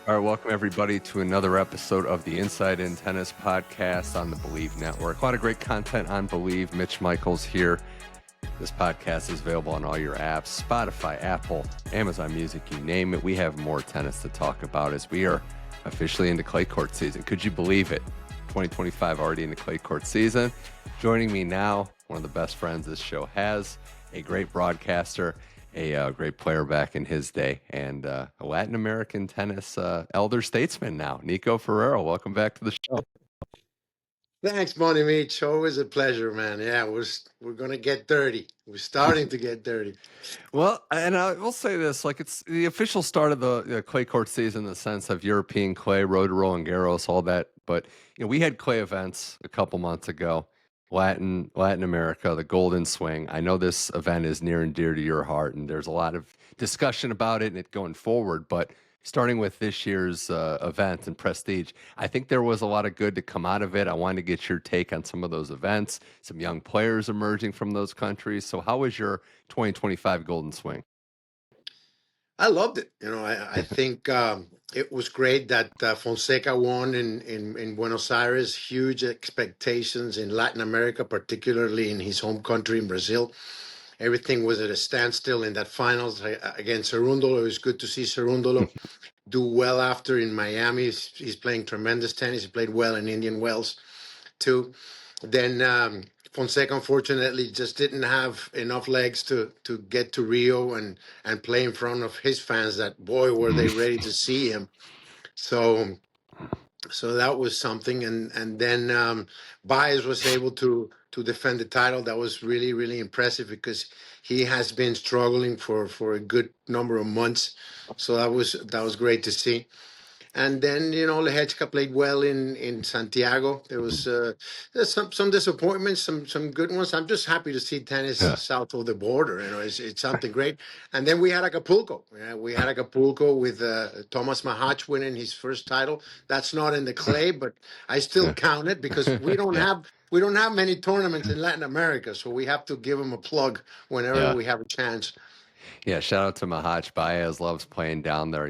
All right, welcome everybody to another episode of the Inside In Tennis podcast on the Believe Network. A lot of great content on Believe. Mitch Michals here. This podcast is available on all your apps, Spotify, Apple, Amazon Music, you name it. We have more tennis to talk about as we are officially into clay court season. Could you believe it? 2025 already into clay court season. Joining me now, one of the best friends this show has, a great broadcaster, a great player back in his day, and a Latin American tennis elder statesman now, Nico Pereira. Welcome back to the show. Thanks, Money Mitch. Always a pleasure, man. Yeah, we're gonna get dirty. We're starting to get dirty. Well, and I will say this, like it's the official start of the clay court season in the sense of European clay, road to Roland Garros, all that. But we had clay events a couple months ago, Latin America, the Golden Swing. I know this event is near and dear to your heart, and there's a lot of discussion about it and it going forward. But starting with this year's event and prestige, I think there was a lot of good to come out of it. I wanted to get your take on some of those events, some young players emerging from those countries. So how was your 2025 Golden Swing? I loved it. I think it was great that Fonseca won in Buenos Aires. Huge expectations in Latin America, particularly in his home country in Brazil. Everything was at a standstill in that finals against Cerundolo. It was good to see Cerundolo do well after in Miami. He's playing tremendous tennis. He played well in Indian Wells too. Then Fonseca, unfortunately, just didn't have enough legs to get to Rio and play in front of his fans. That boy, were they ready to see him. So that was something. And then Baez was able to defend the title. That was really, really impressive because he has been struggling for a good number of months. So that was great to see. And then, Lehechka played well in Santiago. There was there's some disappointments, some good ones. I'm just happy to see tennis south of the border. It's something great. And then we had Acapulco. We had Acapulco with Thomas Mahach winning his first title. That's not in the clay, but I still count it because we don't have many tournaments in Latin America, so we have to give him a plug whenever we have a chance. Yeah, shout out to Mahach. Baez loves playing down there,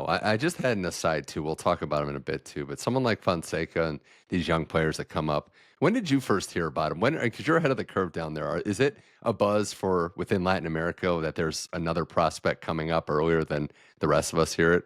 I just had an aside, too. We'll talk about him in a bit, too. But someone like Fonseca and these young players that come up, when did you first hear about him? Because you're ahead of the curve down there. Is it a buzz for within Latin America that there's another prospect coming up earlier than the rest of us hear it?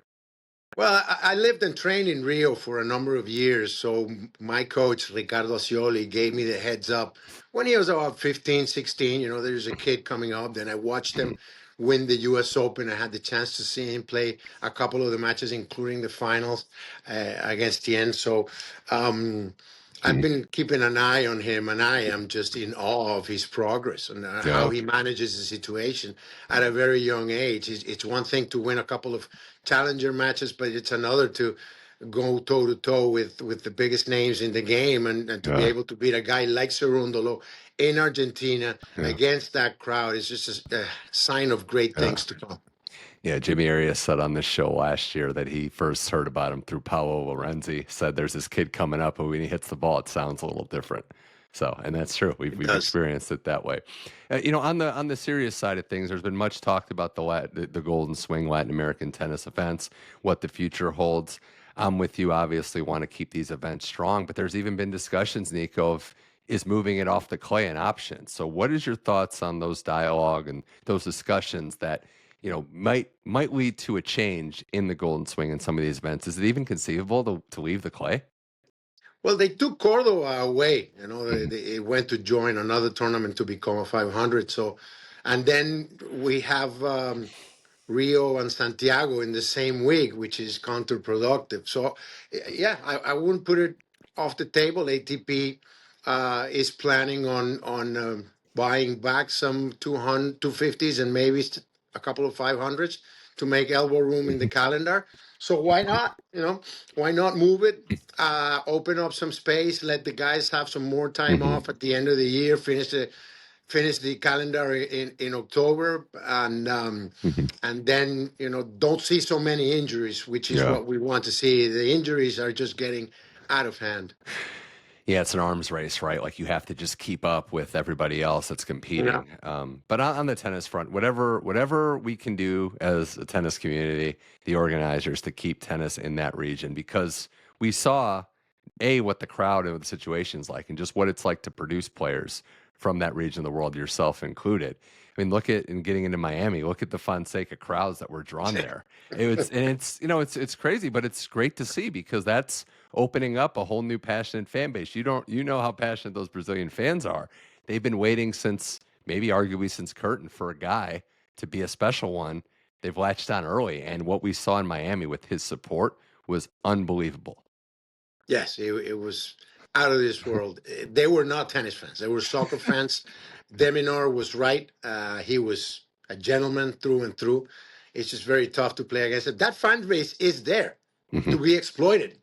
Well, I lived and trained in Rio for a number of years. So my coach, Ricardo Scioli, gave me the heads up when he was about 15, 16. There's a kid coming up. Then I watched him win the U.S. Open. I had the chance to see him play a couple of the matches, including the finals against Tien. So I've been keeping an eye on him, and I am just in awe of his progress and how he manages the situation at a very young age. It's one thing to win a couple of challenger matches, but it's another to go toe to toe with the biggest names in the game and to be able to beat a guy like Cerundolo in Argentina against that crowd is just a sign of great things to come. Yeah, Jimmy Arias said on this show last year that he first heard about him through Paolo Lorenzi. Said there's this kid coming up, and when he hits the ball, it sounds a little different. So, and that's true. We've experienced it that way. On the serious side of things, there's been much talked about the Golden Swing Latin American tennis events, what the future holds. I'm with you. Obviously, want to keep these events strong, but there's even been discussions, Nico, of is moving it off the clay an option. So, what is your thoughts on those dialogue and those discussions that might lead to a change in the Golden Swing in some of these events? Is it even conceivable to leave the clay? Well, they took Cordova away. They went to join another tournament to become a 500. So, and then we have Rio and Santiago in the same week, which is counterproductive. So, yeah, I wouldn't put it off the table. ATP is planning on buying back some 250s and maybe a couple of 500s to make elbow room in the calendar. So why not? Why not move it? Open up some space. Let the guys have some more time off at the end of the year. Finish the calendar in October, and then don't see so many injuries, which is what we want to see. The injuries are just getting out of hand. Yeah, it's an arms race, right? Like you have to just keep up with everybody else that's competing. But on the tennis front, whatever we can do as a tennis community, the organizers, to keep tennis in that region, because we saw what the crowd and what the situation's like, and just what it's like to produce players from that region of the world, yourself included. I mean, look at, and getting into Miami, look at the Fonseca crowds that were drawn there. It's crazy, but it's great to see, because that's opening up a whole new passionate fan base. You know how passionate those Brazilian fans are. They've been waiting since, maybe arguably since Curtin, for a guy to be a special one. They've latched on early, and what we saw in Miami with his support was unbelievable. Yes, it was out of this world. They were not tennis fans. They were soccer fans. Deminor was right. He was a gentleman through and through. It's just very tough to play against it. That fan base is there to be exploited.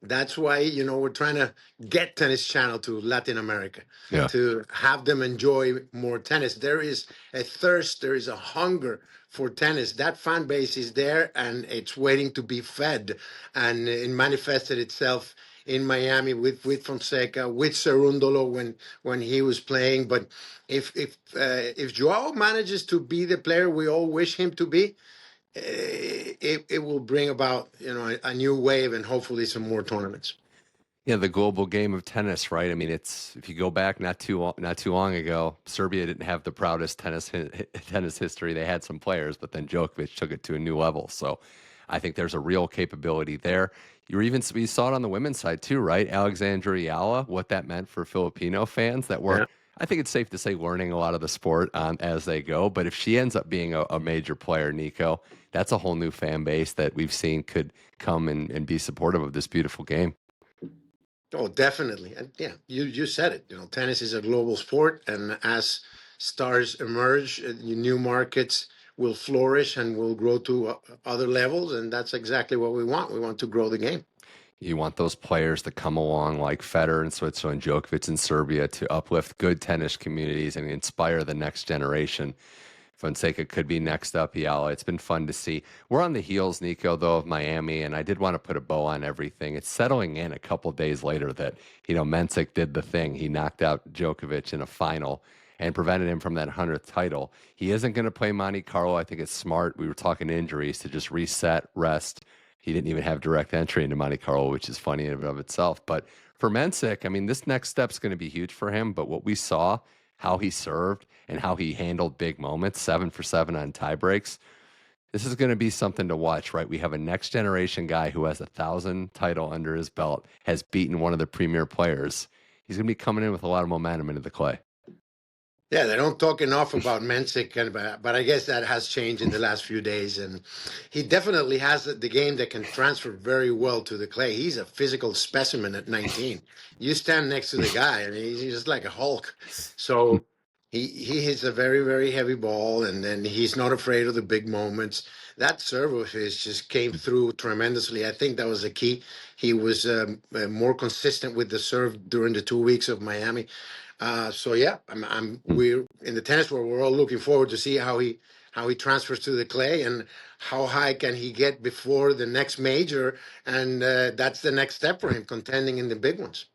That's why, we're trying to get Tennis Channel to Latin America, to have them enjoy more tennis. There is a thirst, there is a hunger for tennis. That fan base is there, and it's waiting to be fed. And it manifested itself in Miami with Fonseca, with Cerundolo when he was playing. But if Joao manages to be the player we all wish him to be, it will bring about a new wave, and hopefully some more tournaments. Yeah, the global game of tennis, right? I mean, it's, if you go back not too long ago, Serbia didn't have the proudest tennis history. They had some players, but then Djokovic took it to a new level. So I think there's a real capability there. We saw it on the women's side too, right? Alexandra Eala, what that meant for Filipino fans that were, I think it's safe to say, learning a lot of the sport as they go. But if she ends up being a major player, Nico, that's a whole new fan base that we've seen could come and be supportive of this beautiful game. Oh, definitely. And yeah, you said it. Tennis is a global sport, and as stars emerge, new markets will flourish and will grow to other levels, and that's exactly what we want. We want to grow the game. You want those players to come along like Federer in Switzerland, Djokovic in Serbia, to uplift good tennis communities and inspire the next generation. Fonseca could be next up, Eala. It's been fun to see. We're on the heels, Nico, though, of Miami, and I did want to put a bow on everything. It's settling in a couple days later that, Mensik did the thing. He knocked out Djokovic in a final and prevented him from that 100th title. He isn't going to play Monte Carlo. I think it's smart. We were talking injuries, to just reset, rest. He didn't even have direct entry into Monte Carlo, which is funny in and of itself. But for Mensik, I mean, this next step's going to be huge for him. But what we saw, how he served and how he handled big moments, 7 for 7 on tie breaks, this is going to be something to watch, right? We have a next generation guy who has 1,000 title under his belt, has beaten one of the premier players. He's going to be coming in with a lot of momentum into the clay. Yeah, they don't talk enough about Mensik, but I guess that has changed in the last few days. And he definitely has the game that can transfer very well to the clay. He's a physical specimen at 19. You stand next to the guy, and he's just like a Hulk. So he hits a very, very heavy ball, and then he's not afraid of the big moments. That serve of his just came through tremendously. I think that was the key. He was more consistent with the serve during the 2 weeks of Miami. So yeah, we're in the tennis world. We're all looking forward to see how he transfers to the clay, and how high can he get before the next major, and that's the next step for him, contending in the big ones.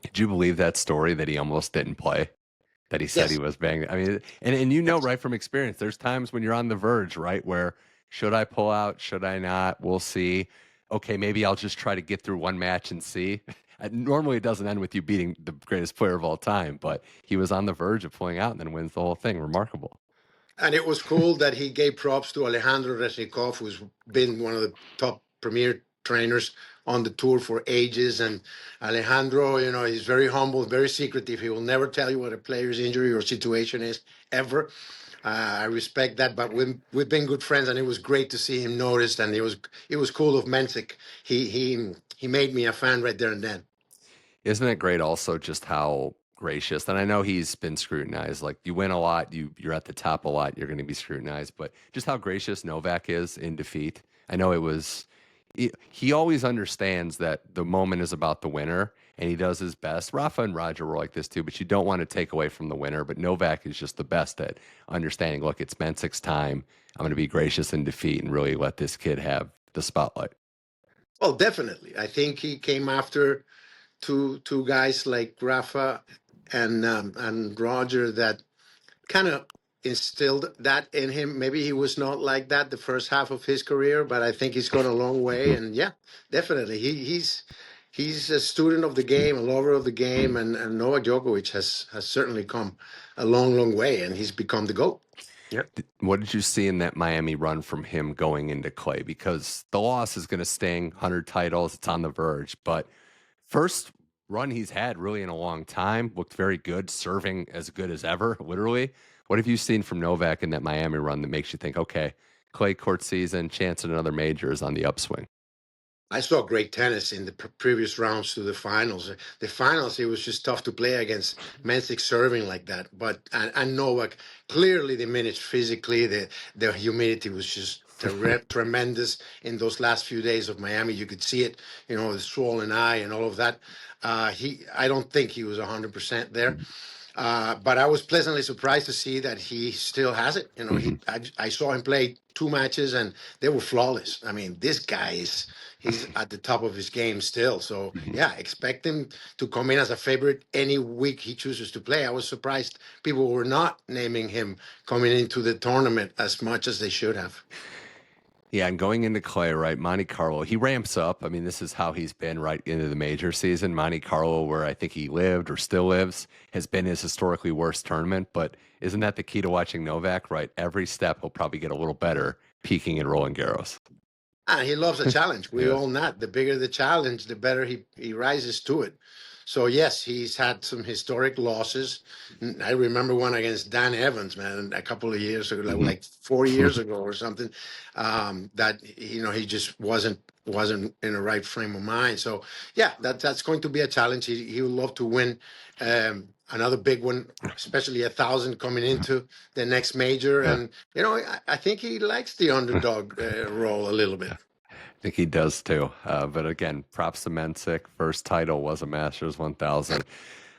Did you believe that story that he almost didn't play? That he said he was banged? I mean, and right from experience, there's times when you're on the verge, right, where should I pull out? Should I not? We'll see. Okay, maybe I'll just try to get through one match and see. Normally, it doesn't end with you beating the greatest player of all time, but he was on the verge of pulling out and then wins the whole thing. Remarkable. And it was cool that he gave props to Alejandro Reznikov, who's been one of the top premier trainers on the tour for ages. And Alejandro, he's very humble, very secretive. He will never tell you what a player's injury or situation is, ever. I respect that, but we've been good friends, and it was great to see him noticed. And it was cool of Mensik. He made me a fan right there and then. Isn't it great also just how gracious, and I know he's been scrutinized, like you win a lot, you're at the top a lot, you're going to be scrutinized, but just how gracious Novak is in defeat. I know he always understands that the moment is about the winner, and he does his best. Rafa and Roger were like this too, but you don't want to take away from the winner. But Novak is just the best at understanding, look, it's Mensik's time. I'm going to be gracious in defeat and really let this kid have the spotlight. Well, definitely. I think he came after two guys like Rafa and Roger that kind of instilled that in him. Maybe he was not like that the first half of his career, but I think he's gone a long way. And yeah, definitely, he's a student of the game, a lover of the game, and Novak Djokovic has certainly come a long way, and he's become the GOAT. Yep. What did you see in that Miami run from him going into clay? Because the loss is going to sting, 100 titles, it's on the verge. But first run he's had really in a long time, looked very good, serving as good as ever, literally. What have you seen from Novak in that Miami run that makes you think, okay, clay court season, chance at another major is on the upswing? I saw great tennis in the previous rounds to the finals. The finals, it was just tough to play against Mensik serving like that. But and Novak clearly diminished physically. The humidity was just tremendous in those last few days of Miami. You could see it, the swollen eye and all of that. I don't think he was 100% there. But I was pleasantly surprised to see that he still has it. I saw him play 2 matches and they were flawless. I mean, this guy he's at the top of his game still. So yeah, expect him to come in as a favorite any week he chooses to play. I was surprised people were not naming him coming into the tournament as much as they should have. Yeah, and going into clay, right, Monte Carlo, he ramps up. I mean, this is how he's been right into the major season. Monte Carlo, where I think he lived or still lives, has been his historically worst tournament. But isn't that the key to watching Novak, right? Every step he'll probably get a little better peaking in Roland Garros. He loves a challenge. We own that. The bigger the challenge, the better he rises to it. So yes, he's had some historic losses. I remember one against Dan Evans, man, a couple of years ago, like 4 years ago or something. That he just wasn't in the right frame of mind. So yeah, that's going to be a challenge. He would love to win another big one, especially 1,000 coming into the next major. And I think he likes the underdog role a little bit. I think he does too. But again, props to Mensik. First title was a Masters 1000.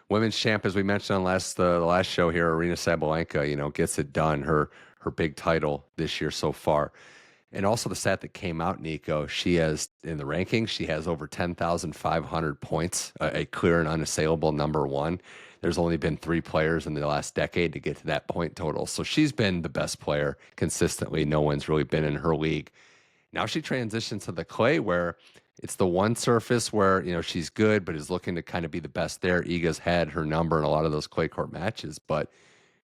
Women's champ, as we mentioned on the last show here, Aryna Sabalenka, gets it done. Her big title this year so far. And also the stat that came out, Nico, she has, in the rankings, she has over 10,500 points, a clear and unassailable number one. There's only been 3 players in the last decade to get to that point total. So she's been the best player consistently. No one's really been in her league. Now she transitions to the clay where it's the one surface where, she's good, but is looking to kind of be the best there. Iga's had her number in a lot of those clay court matches. But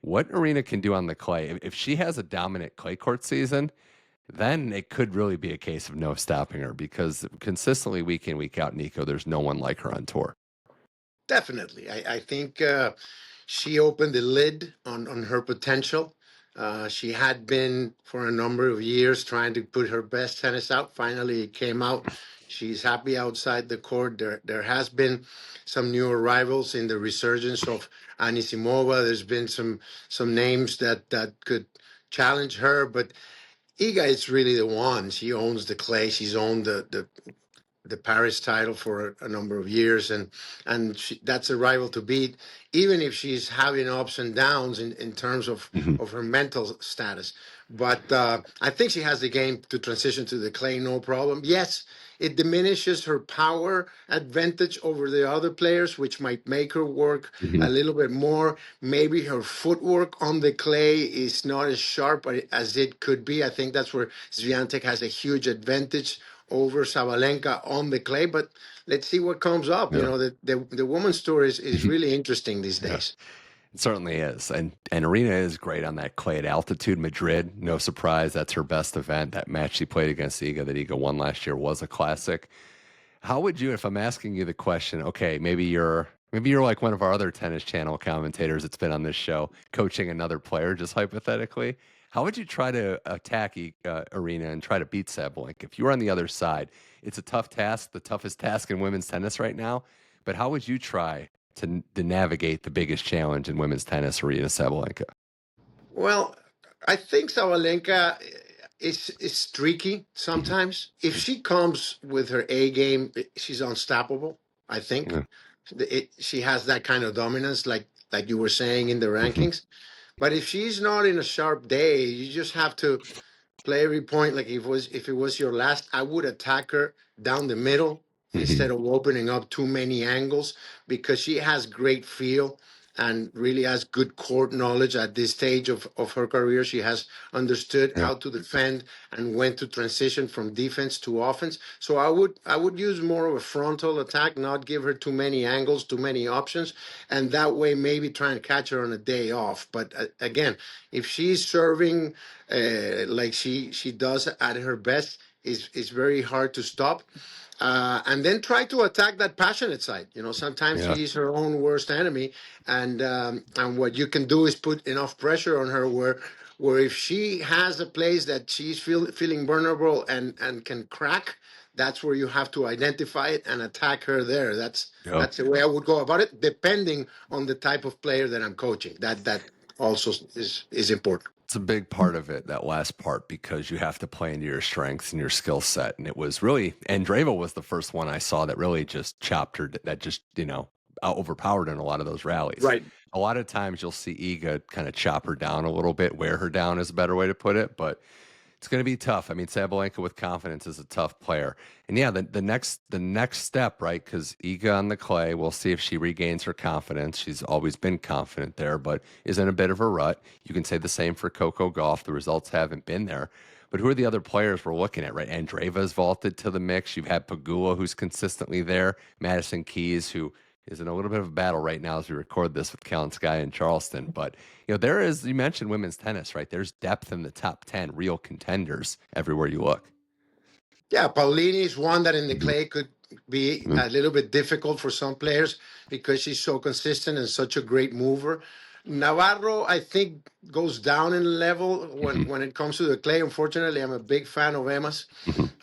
what Aryna can do on the clay, if she has a dominant clay court season, then it could really be a case of no stopping her because consistently week in, week out, Nico, there's no one like her on tour. Definitely. I think she opened the lid on her potential. She had been for a number of years trying to put her best tennis out. Finally, it came out. She's happy outside the court. There has been some new arrivals in the resurgence of Anisimova. There's been some names that could challenge her, but Iga is really the one. She owns the clay. She's owned the Paris title for a number of years, and that's a rival to beat, even if she's having ups and downs in terms of her mental status. But I think she has the game to transition to the clay, no problem. Yes, it diminishes her power advantage over the other players, which might make her work a little bit more. Maybe her footwork on the clay is not as sharp as it could be. I think that's where Swiatek has a huge advantage over Sabalenka on the clay, but let's see what comes up. Yeah. The woman's tour is really interesting these days. It certainly is. And Aryna is great on that clay at altitude. Madrid, no surprise, that's her best event. That match she played against Iga that Iga won last year was a classic. How would you, if I'm asking you the question, okay, maybe you're like one of our other tennis channel commentators that's been on this show, coaching another player, just hypothetically. How would you try to attack Aryna and try to beat Sabalenka? If you were on the other side, it's a tough task, the toughest task in women's tennis right now. But how would you try to navigate the biggest challenge in women's tennis, Aryna Sabalenka? Well, I think Sabalenka is streaky sometimes. If she comes with her A game, she's unstoppable, I think. Yeah. She has that kind of dominance, like you were saying in the rankings. But if she's not in a sharp day, you just have to play every point like if it was your last. I would attack her down the middle instead of opening up too many angles, because she has great feel and really has good court knowledge at this stage of her career. She has understood Yeah. how to defend and when to transition from defense to offense. So I would use more of a frontal attack, not give her too many angles, too many options, and that way maybe try and catch her on a day off. But again, if she's serving like she does at her best, it's very hard to stop. And then try to attack that passionate side. Sometimes Yeah. she's her own worst enemy, and what you can do is put enough pressure on her where if she has a place that she's feeling vulnerable and can crack, that's where you have to identify it and attack her there. That's the way I would go about it, depending on the type of player that I'm coaching. That also is important. It's a big part of it, that last part, because you have to play into your strengths and your skill set. And it was really, Andreeva was the first one I saw that really just chopped her, that just, overpowered in a lot of those rallies. Right. A lot of times you'll see Iga kind of chop her down a little bit, wear her down is a better way to put it. But it's going to be tough. I mean, Sabalenka with confidence is a tough player. And yeah, the next step, right? Because Iga on the clay, we'll see if she regains her confidence. She's always been confident there, but is in a bit of a rut. You can say the same for Coco Gauff. The results haven't been there. But who are the other players we're looking at, right? Andreeva's vaulted to the mix. You've had Pegula, who's consistently there. Madison Keys, who is in a little bit of a battle right now as we record this with Cal and Sky in Charleston. But, there is, you mentioned women's tennis, right? There's depth in the top 10 real contenders everywhere you look. Yeah, Paulini is one that in the clay could be a little bit difficult for some players because she's so consistent and such a great mover. Navarro, I think, goes down in level when it comes to the clay. Unfortunately, I'm a big fan of Emma's.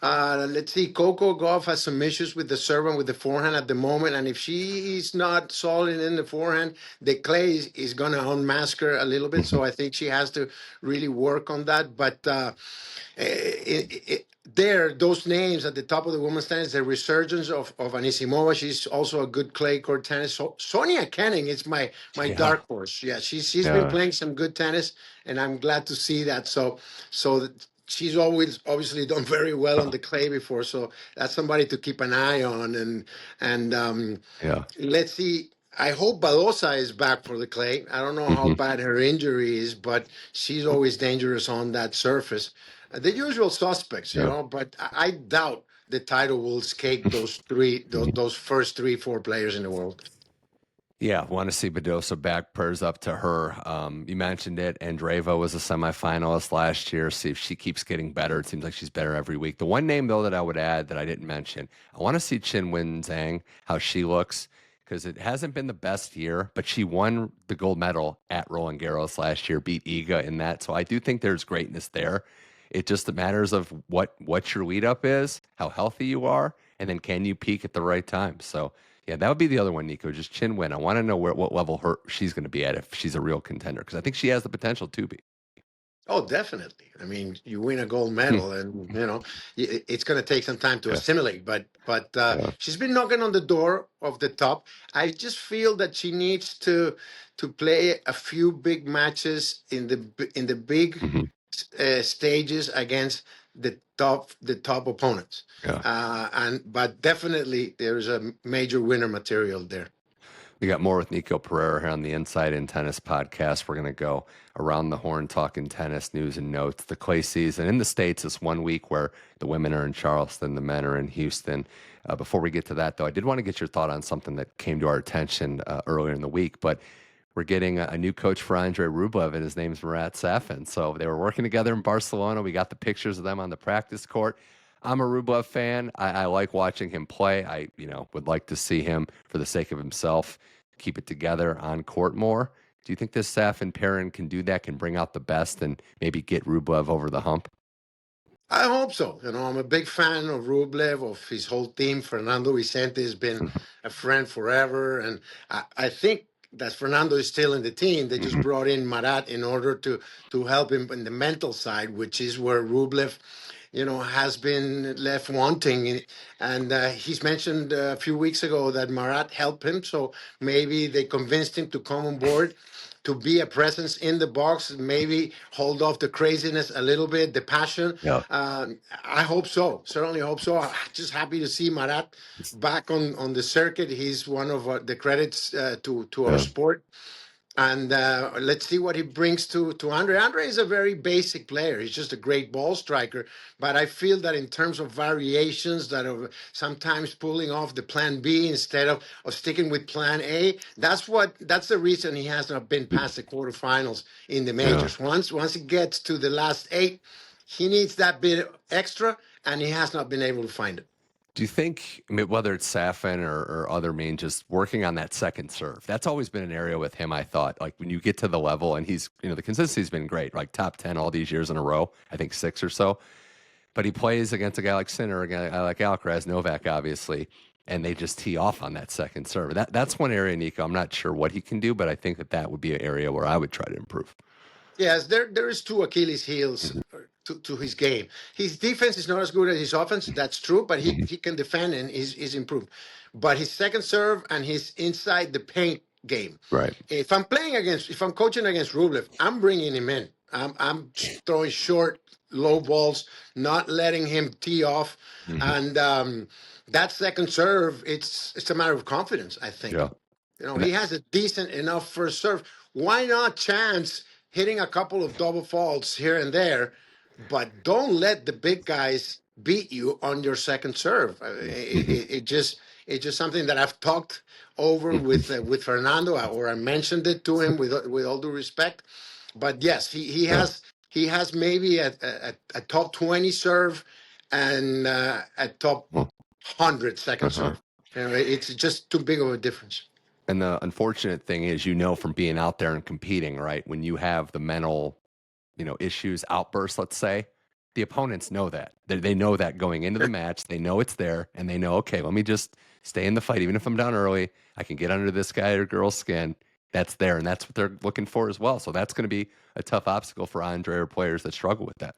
Let's see, Coco Gauff has some issues with the serve and with the forehand at the moment, and if she is not solid in the forehand, the clay is going to unmask her a little bit. So I think she has to really work on that. But those names at the top of the women's tennis, the resurgence of Anisimova, she's also a good clay court tennis. So Sonia Kenin is my dark horse. Yeah, she's been playing some good tennis, and I'm glad to see that. So she's always obviously done very well on the clay before, so that's somebody to keep an eye on. And let's see. I hope Badosa is back for the clay. I don't know how bad her injury is, but she's always dangerous on that surface. The usual suspects, but I doubt the title will escape those first 3-4 players in the world. Yeah, want to see Badosa back. Prayers up to her. You mentioned it. Andreeva was a semifinalist last year. See if she keeps getting better. It seems like she's better every week. The one name, though, that I would add that I didn't mention, I want to see Qinwen Zheng, how she looks, because it hasn't been the best year, but she won the gold medal at Roland Garros last year, beat Iga in that. So I do think there's greatness there. It just matters of what your lead up is, how healthy you are, and then can you peak at the right time. So yeah, that would be the other one, Nico. Just Qinwen. I want to know what level she's going to be at if she's a real contender, because I think she has the potential to be. Oh, definitely. I mean, you win a gold medal, and it's going to take some time to assimilate. But she's been knocking on the door of the top. I just feel that she needs to play a few big matches in the big stages against the top opponents. But definitely there's a major winner material there. We got more with Nico Pereira here on the Inside in Tennis podcast. We're going to go around the horn talking tennis news and notes. The clay season in the States is 1 week where the women are in Charleston, the men are in Houston. Before we get to that, though, I did want to get your thought on something that came to our attention earlier in the week, but we're getting a new coach for Andrey Rublev, and his name's Marat Safin. So they were working together in Barcelona. We got the pictures of them on the practice court. I'm a Rublev fan. I like watching him play. I would like to see him, for the sake of himself, keep it together on court more. Do you think this Safin pairing can do that, can bring out the best and maybe get Rublev over the hump? I hope so. I'm a big fan of Rublev, of his whole team. Fernando Vicente has been a friend forever. And I think that Fernando is still in the team. They just brought in Marat in order to help him in the mental side, which is where Rublev has been left wanting. And he's mentioned a few weeks ago that Marat helped him. So maybe they convinced him to come on board. to be a presence in the box, maybe hold off the craziness a little bit, the passion. Yeah. I hope so. Certainly hope so. I'm just happy to see Marat back on the circuit. He's one of the credits to our sport. And let's see what he brings to Andre. Andre is a very basic player. He's just a great ball striker. But I feel that in terms of variations, that of sometimes pulling off the plan B instead of sticking with plan A, that's the reason he has not been past the quarterfinals in the majors. Once he gets to the last 8, he needs that bit extra, and he has not been able to find it. Do you think, I mean, whether it's Safin or other means, just working on that second serve, that's always been an area with him, I thought, like when you get to the level, and he's, the consistency's been great, like top 10 all these years in a row, I think 6 or so, but he plays against a guy like Sinner, a guy like Alcaraz, Novak, obviously, and they just tee off on that second serve. That's one area, Nico, I'm not sure what he can do, but I think that would be an area where I would try to improve. Yes, there is 2 Achilles heels to his game. His defense is not as good as his offense. That's true, but he can defend and he's improved. But his second serve and his inside the paint game. Right. If I'm coaching against Rublev, I'm bringing him in. I'm throwing short, low balls, not letting him tee off, and that second serve, it's a matter of confidence, I think. Yeah. He has a decent enough first serve. Why not chance hitting a couple of double faults here and there, but don't let the big guys beat you on your second serve. It's just something that I've talked over with Fernando, or I mentioned it to him with all due respect. But yes, he has maybe a top 20 serve and a top 100 second serve. It's just too big of a difference. And the unfortunate thing is, from being out there and competing, right? When you have the mental, issues, outbursts, let's say, the opponents know that. They know that going into the match. They know it's there, and they know, okay, let me just stay in the fight. Even if I'm down early, I can get under this guy or girl's skin. That's there, and that's what they're looking for as well. So that's going to be a tough obstacle for Andre or players that struggle with that.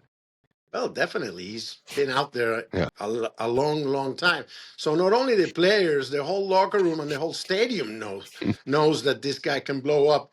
Well, definitely. He's been out there a long, long time. So not only the players, the whole locker room and the whole stadium knows that this guy can blow up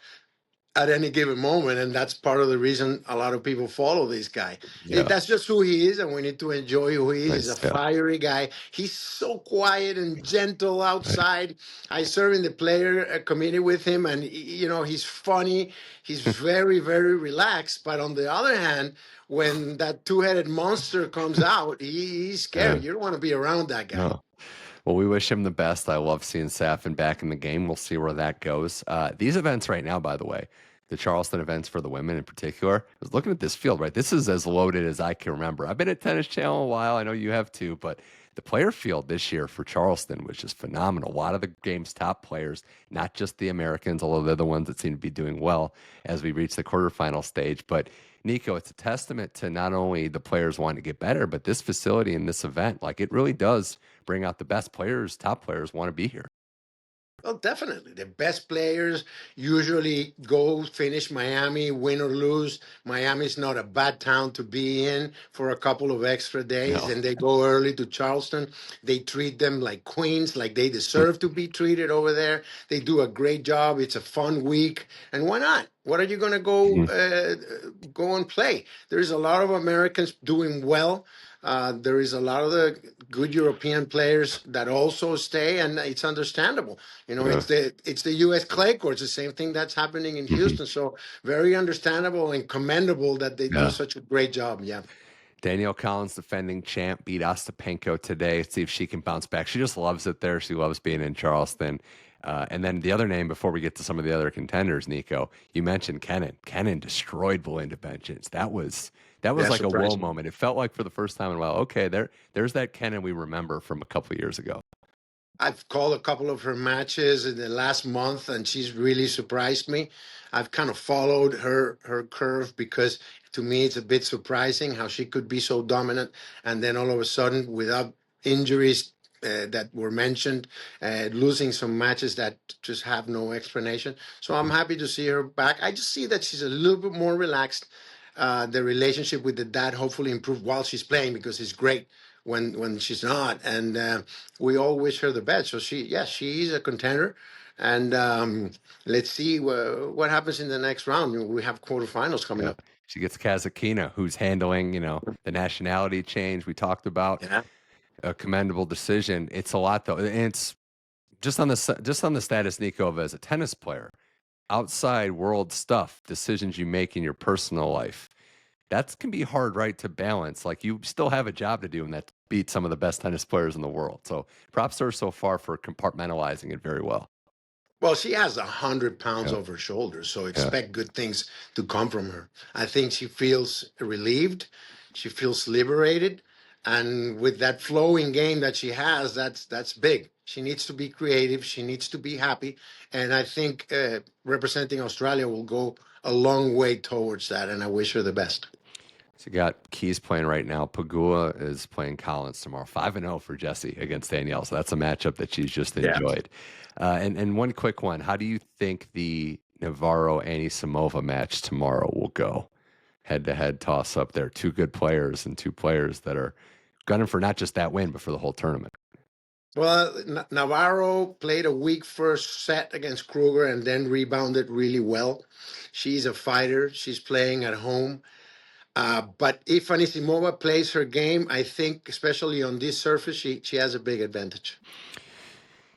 at any given moment, and that's part of the reason a lot of people follow this guy. That's just who he is, and we need to enjoy who he is. He's a fiery guy. He's so quiet and gentle outside. I serve in the player committee with him, and he's funny. He's very, very relaxed. But on the other hand, when that 2-headed monster comes out, he's scary. You don't want to be around that guy. No. Well, we wish him the best. I love seeing Safin back in the game. We'll see where that goes. These events right now, by the way, the Charleston events for the women in particular, I was looking at this field, right? This is as loaded as I can remember. I've been at Tennis Channel a while. I know you have too, but the player field this year for Charleston was just phenomenal. A lot of the game's top players, not just the Americans, although they're the ones that seem to be doing well as we reach the quarterfinal stage. But Nico, it's a testament to not only the players wanting to get better, but this facility and this event, like it really does bring out the best players, top players want to be here. Well, definitely. The best players usually go finish Miami, win or lose. Miami's not a bad town to be in for a couple of extra days, and they go early to Charleston. They treat them like queens, like they deserve to be treated over there. They do a great job. It's a fun week. And why not? What are you going to go and play? There's a lot of Americans doing well. There is a lot of the good European players that also stay, and it's understandable. It's the U.S. clay courts, the same thing that's happening in Houston. So very understandable and commendable that they do such a great job. Yeah. Danielle Collins, defending champ, beat Ostapenko today. See if she can bounce back. She just loves it there. She loves being in Charleston. And then the other name, before we get to some of the other contenders, Nico, you mentioned Kenin. Kenin destroyed Belinda Bencic. That was like a whoa moment. It felt like for the first time in a while, okay, there's that Kenin we remember from a couple of years ago. I've called a couple of her matches in the last month, and she's really surprised me. I've kind of followed her curve because to me it's a bit surprising how she could be so dominant, and then all of a sudden, without injuries that were mentioned, losing some matches that just have no explanation. So I'm happy to see her back. I just see that she's a little bit more relaxed. The relationship with the dad hopefully improved while she's playing, because it's great when she's not. And we all wish her the best. So she is a contender. And let's see what happens in the next round. We have quarterfinals coming up. She gets Kasatkina, who's handling, the nationality change we talked about. Yeah. A commendable decision. It's a lot though, and it's just on the status, Nico, of as a tennis player. Outside world stuff, decisions you make in your personal life, that can be hard, right, to balance. Like, you still have a job to do, and that beat some of the best tennis players in the world. So props to her so far for compartmentalizing it very well. Well, she has 100 pounds off her shoulders, so expect good things to come from her. I think she feels relieved. She feels liberated. And with that flowing game that she has, that's big. She needs to be creative. She needs to be happy. And I think representing Australia will go a long way towards that. And I wish her the best. So you got Keys playing right now. Pagula is playing Collins tomorrow. 5-0 for Jessie against Danielle. So that's a matchup that she's just enjoyed. And one quick one. How do you think the Navarro Anisimova match tomorrow will go? Head-to-head toss-up there. Two good players and two players that are gunning for not just that win, but for the whole tournament. Well, Navarro played a weak first set against Kruger and then rebounded really well. She's a fighter. She's playing at home. But if Anisimova plays her game, I think, especially on this surface, she has a big advantage.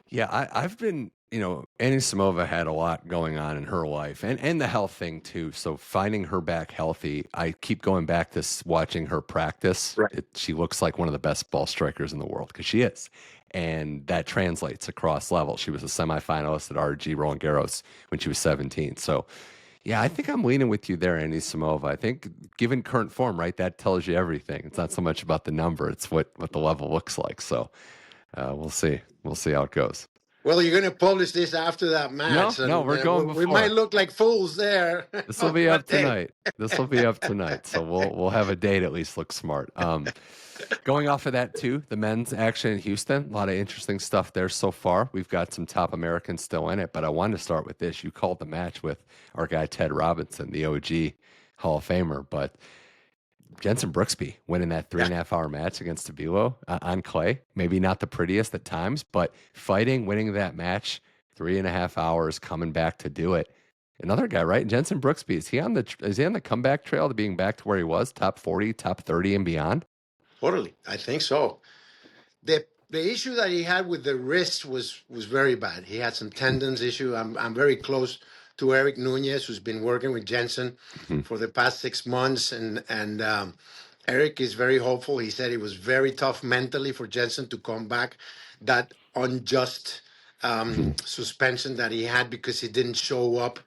Yeah, I've been, Anisimova had a lot going on in her life and the health thing too. So finding her back healthy, I keep going back to watching her practice. Right. She looks like one of the best ball strikers in the world, because she is. And that translates across levels. She was a semifinalist at RG Roland Garros when she was 17. So, yeah, I think I'm leaning with you there, Anisimova. I think, given current form, right, that tells you everything. It's not so much about the number; it's what the level looks like. So, we'll see. We'll see how it goes. Well, you're going to publish this after that match. No, we're going before. We might look like fools there. This will be up tonight. This will be up tonight. So we'll have a date, at least look smart. Going off of that too, the men's action in Houston, a lot of interesting stuff there so far. We've got some top Americans still in it, but I wanted to start with this. You called the match with our guy Ted Robinson, the OG Hall-of-Famer, but Jenson Brooksby winning that 3.5 hour match against Tabilo on clay. Maybe not the prettiest at times, but winning that match, 3.5 hours, coming back to do it. Another guy, right? Jenson Brooksby, is he on the comeback trail to being back to where he was, top 40, top 30 and beyond? Totally. I think so. The issue that he had with the wrist was very bad. He had some tendons issue. I'm very close to Eric Nunez, who's been working with Jenson for the past 6 months, and Eric is very hopeful. He said it was very tough mentally for Jenson to come back. That unjust suspension that he had because he didn't show up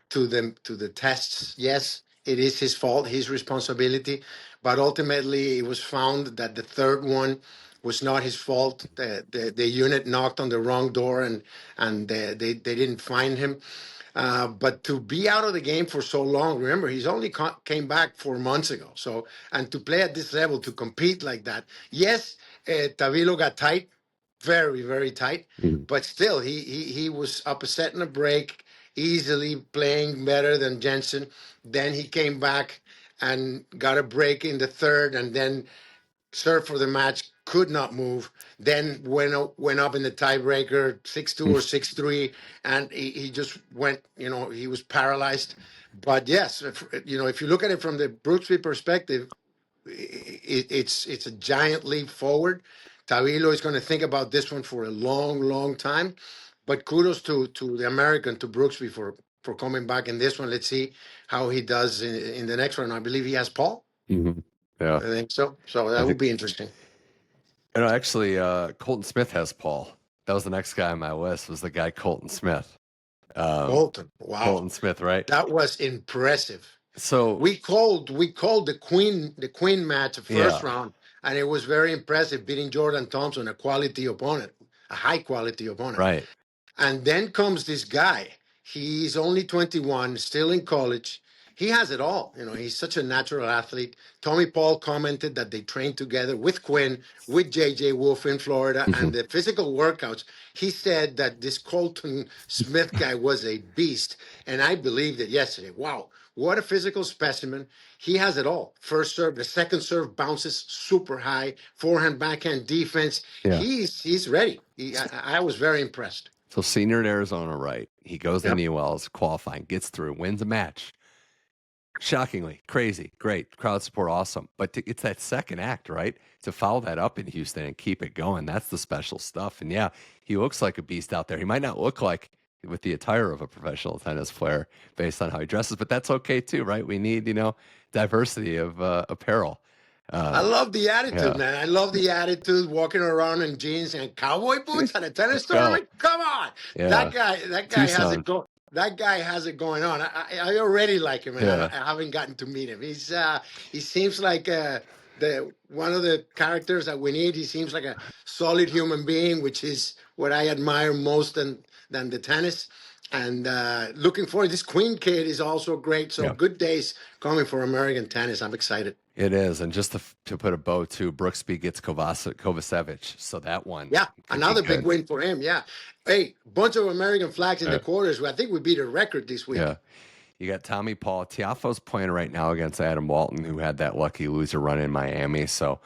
to the tests. Yes, it is his fault, his responsibility, but ultimately it was found that the third one was not his fault. The unit knocked on the wrong door, and they didn't find him. But to be out of the game for so long, remember, he's only came back 4 months ago. So, and to play at this level, to compete like that, yes, Tabilo got tight, very, very tight, but still, he was up a set and a break, easily playing better than Jenson. Then he came back and got a break in the third, and then served for the match, could not move, then went up in the tiebreaker 6-2 or 6-3, and he just went, he was paralyzed. But yes, if you look at it from the Brooksby perspective, it's a giant leap forward. Tabilo is going to think about this one for a long, long time, but kudos to the American, to Brooksby, for coming back in this one. Let's see how he does in the next one. I believe he has Paul. Mm-hmm. Yeah, I think so. So that would be interesting. Actually, Colton Smith has Paul. That was the next guy on my list, was the guy Colton Smith. Colton, wow. Colton Smith, right? That was impressive. So we called the Queen match, the first round, and it was very impressive, beating Jordan Thompson, a quality opponent, a high quality opponent. Right. And then comes this guy. He's only 21, still in college. He has it all. He's such a natural athlete. Tommy Paul commented that they trained together with Quinn, with JJ Wolf in Florida, and the physical workouts. He said that this Colton Smith guy was a beast, and I believed it yesterday. Wow, what a physical specimen. He has it all. First serve, the second serve bounces super high, forehand, backhand defense. Yeah. He's ready. I was very impressed. So senior at Arizona, right? He goes to Yep. Newell's, qualifying, gets through, wins a match. Shockingly, crazy, great, crowd support, awesome. But it's that second act, right? To follow that up in Houston and keep it going, that's the special stuff. And yeah, he looks like a beast out there. He might not look like with the attire of a professional tennis player based on how he dresses, but that's okay too, right? We need, diversity of apparel. I love the attitude, Yeah. man. I love the attitude, walking around in jeans and cowboy boots at a tennis Let's go. tournament. Come on, Yeah. that guy has Tucson. it go. That guy has it going on. I already like him, and Yeah. I haven't gotten to meet him. He seems like the one of the characters that we need. He seems like a solid human being, which is what I admire most than the tennis. And looking forward. This Queen kid is also great. So Yeah. good days coming for American tennis. I'm excited. It is, and just to put a bow to, Brooksby gets Kovacevic, so that one, Yeah, could another be big good. win for him. Yeah. Hey, bunch of American flags in the quarters. I think we beat a record this week. Yeah. You got Tommy Paul. Tiafoe's playing right now against Adam Walton, who had that lucky loser run in Miami. So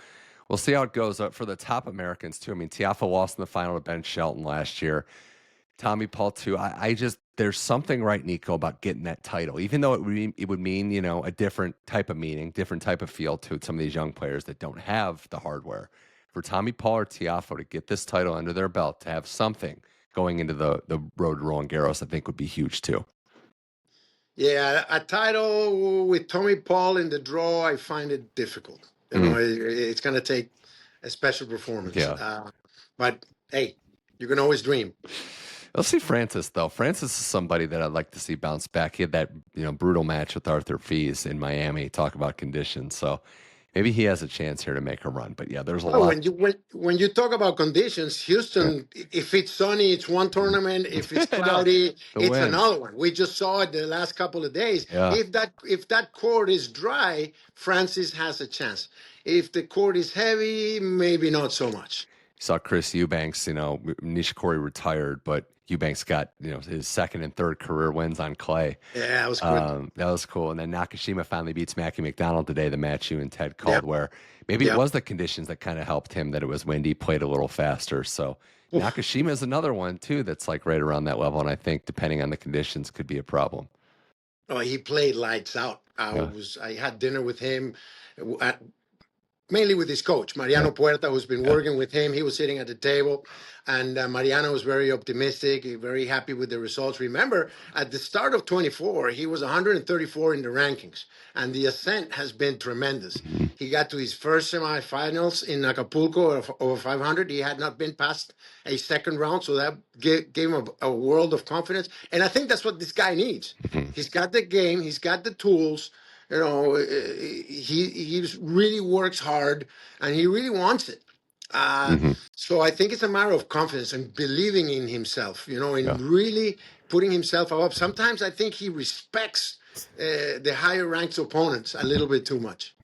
we'll see how it goes for the top Americans, too. I mean, Tiafoe lost in the final to Ben Shelton last year. Tommy Paul, too. I just, there's something right, Nico, about getting that title, even though it would mean, a different type of meaning, different type of feel to some of these young players that don't have the hardware. For Tommy Paul or Tiafoe to get this title under their belt, to have something going into the road to Roland Garros, I think would be huge, too. Yeah, a title with Tommy Paul in the draw, I find it difficult. It's going to take a special performance. Yeah. But hey, you can always dream. Let's see Frances, though. Frances is somebody that I'd like to see bounce back. He had that brutal match with Arthur Fees in Miami. Talk about conditions. So maybe he has a chance here to make a run. But yeah, there's a lot. When you talk about conditions, Houston, if it's sunny, it's one tournament. If it's cloudy, it's another one. We just saw it the last couple of days. Yeah. If that court is dry, Frances has a chance. If the court is heavy, maybe not so much. Saw Chris Eubanks, Nishikori retired, but Eubanks got, his second and third career wins on clay. Yeah, that was cool. That was cool. And then Nakashima finally beats Mackie McDonald today, the match you and Ted called, where maybe it was the conditions that kind of helped him, that it was windy, played a little faster. So Nakashima is another one, too, that's like right around that level. And I think depending on the conditions could be a problem. Oh, he played lights out. I had dinner with him mainly with his coach, Mariano Puerta, who's been working with him. He was sitting at the table, and Mariano was very optimistic, very happy with the results. Remember, at the start of 24, he was 134 in the rankings, and the ascent has been tremendous. He got to his first semifinals in Acapulco over 500. He had not been past a second round, so that gave him a world of confidence. And I think that's what this guy needs. He's got the game, he's got the tools. He really works hard, and he really wants it. So I think it's a matter of confidence and believing in himself, and really putting himself up. Sometimes I think he respects the higher ranked opponents a little bit too much.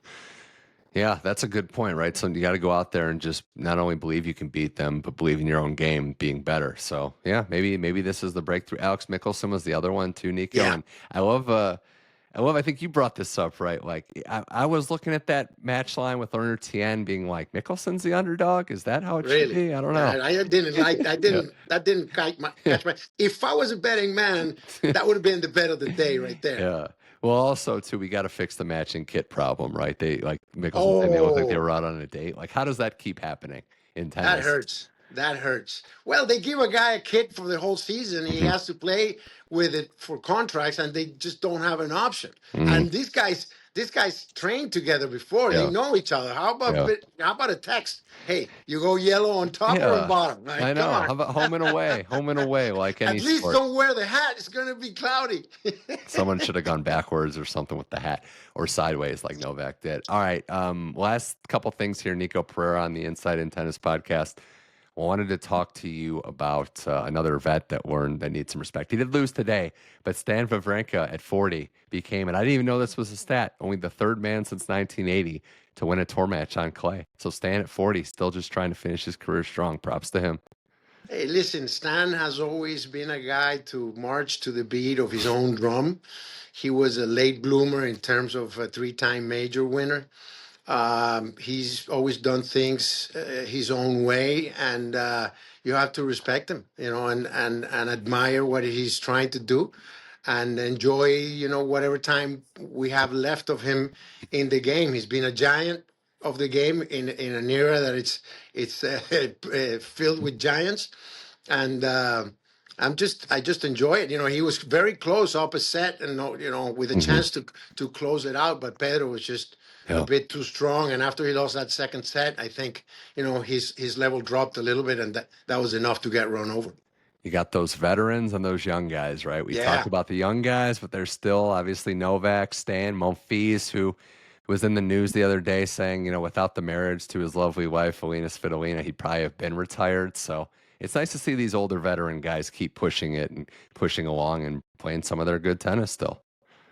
Yeah, that's a good point, right? So you got to go out there and just not only believe you can beat them, but believe in your own game being better. So yeah, maybe this is the breakthrough. Alex Michelsen was the other one too, Nico. Yeah. And I think you brought this up, right? Like I was looking at that match line with Learner Tien being like, Michelsen's the underdog. Is that how it should be? I don't know. That didn't catch my. If I was a betting man, that would have been the bet of the day right there. Yeah. Well, also too, we got to fix the matching kit problem, right? They like Michelsen saying they look like they were out on a date. Like, how does that keep happening in tennis? That hurts. Well, they give a guy a kit for the whole season. He has to play with it for contracts, and they just don't have an option. And these guys trained together before. They know each other. How about a text? Hey, you go yellow on top or on bottom? Right? I know. How about home and away? Home and away, like any At least sport. don't wear the hat. It's going to be cloudy. Someone should have gone backwards or something with the hat, or sideways like Novak did. All right. Last couple things here. Nico Pereira on the Inside in Tennis podcast. I wanted to talk to you about another vet that needs some respect. He did lose today, but Stan Wawrinka at 40 became, and I didn't even know this was a stat, only the third man since 1980 to win a tour match on clay. So Stan at 40, still just trying to finish his career strong. Props to him. Hey, listen, Stan has always been a guy to march to the beat of his own drum. He was a late bloomer in terms of a three-time major winner. He's always done things his own way, and you have to respect him, and admire what he's trying to do, and enjoy, whatever time we have left of him in the game. He's been a giant of the game in an era that it's filled with giants, and I just enjoy it. He was very close up a set, and with a chance to close it out, but Pedro was just a bit too strong. And after he lost that second set, I think his level dropped a little bit, and that was enough to get run over. You got those veterans and those young guys, right? We talked about the young guys, but there's still obviously Novak, Stan, Monfils, who was in the news the other day saying, without the marriage to his lovely wife, Aryna Sabalenka, he'd probably have been retired. So it's nice to see these older veteran guys keep pushing it and pushing along and playing some of their good tennis still.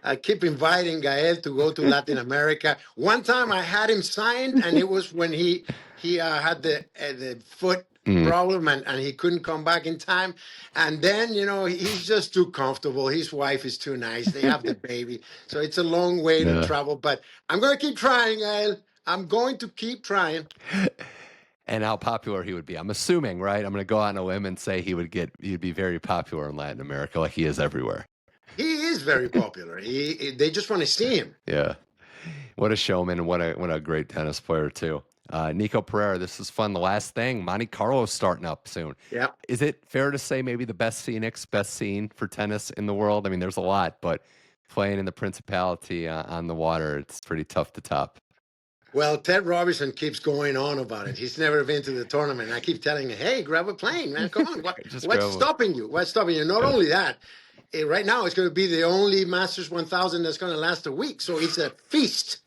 I keep inviting Gael to go to Latin America. One time I had him signed, and it was when he had the foot problem, and he couldn't come back in time. And then, he's just too comfortable. His wife is too nice. They have the baby. So it's a long way to travel. But I'm going to keep trying, Gael. I'm going to keep trying. And how popular he would be. I'm assuming, right? I'm going to go out on a limb and say he'd be very popular in Latin America like he is everywhere. He is very popular. They just want to see him. Yeah. What a showman, and what a great tennis player, too. Nico Pereira, this is fun. The last thing, Monte Carlo starting up soon. Yeah. Is it fair to say maybe the best scene for tennis in the world? I mean, there's a lot, but playing in the Principality on the water, it's pretty tough to top. Well, Ted Robinson keeps going on about it. He's never been to the tournament. I keep telling him, hey, grab a plane, man. Come on. What's stopping you? What's stopping you? Not only that, right now it's going to be the only Masters 1000 that's going to last a week. So it's a feast.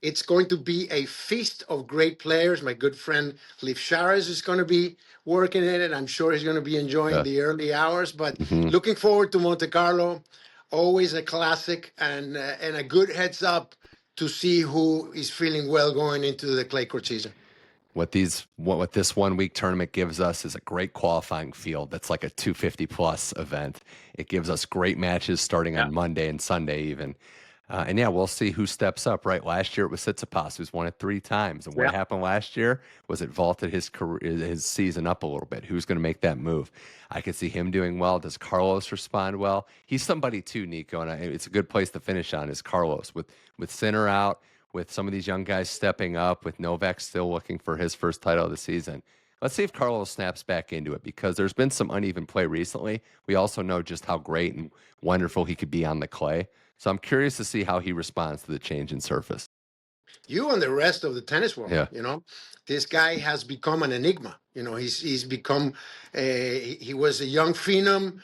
It's going to be a feast of great players. My good friend Liv Sharas is going to be working in it. I'm sure he's going to be enjoying the early hours. But looking forward to Monte Carlo. Always a classic, and a good heads up to see who is feeling well going into the clay court season. What this 1 week tournament gives us is a great qualifying field. That's like a 250 plus event. It gives us great matches starting on Monday and Sunday even. And we'll see who steps up, right? Last year it was Tsitsipas, who's won it 3 times. And what happened last year was it vaulted his season up a little bit. Who's going to make that move? I could see him doing well. Does Carlos respond well? He's somebody too, Nico, and it's a good place to finish on is Carlos. With Sinner out, with some of these young guys stepping up, with Novak still looking for his first title of the season. Let's see if Carlos snaps back into it, because there's been some uneven play recently. We also know just how great and wonderful he could be on the clay. So I'm curious to see how he responds to the change in surface. You and the rest of the tennis world, this guy has become an enigma. He's become, he was a young phenom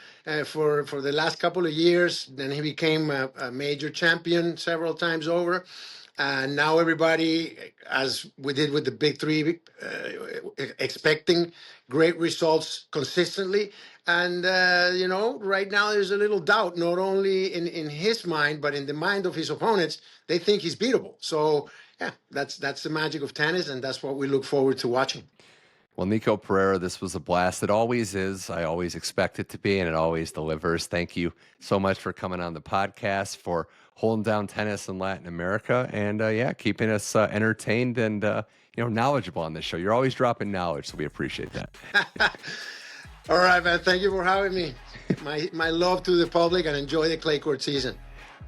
for the last couple of years. Then he became a major champion several times over. And now everybody, as we did with the big three, expecting great results consistently. And, right now there's a little doubt, not only in his mind, but in the mind of his opponents. They think he's beatable. So, that's the magic of tennis, and that's what we look forward to watching. Well, Nico Pereira, this was a blast. It always is. I always expect it to be, and it always delivers. Thank you so much for coming on the podcast, for holding down tennis in Latin America, and keeping us entertained and knowledgeable on this show. You're always dropping knowledge, so we appreciate that. All right, man. Thank you for having me. My love to the public, and enjoy the clay court season.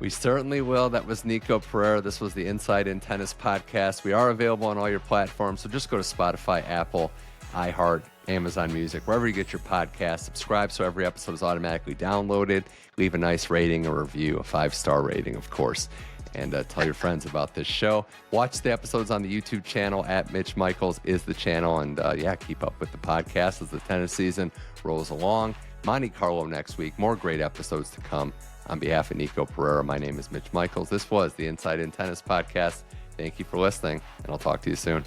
We certainly will. That was Nico Pereira. This was the Inside in Tennis podcast. We are available on all your platforms, so just go to Spotify, Apple, iHeart, Amazon Music, wherever you get your podcast. Subscribe so every episode is automatically downloaded. Leave a nice rating, a review, a 5-star rating, of course. And tell your friends about this show. Watch the episodes on the YouTube channel at Mitch Michals is the channel. And keep up with the podcast as the tennis season rolls along. Monte Carlo next week. More great episodes to come. On behalf of Nico Pereira, my name is Mitch Michals. This was the Inside in Tennis podcast. Thank you for listening, and I'll talk to you soon.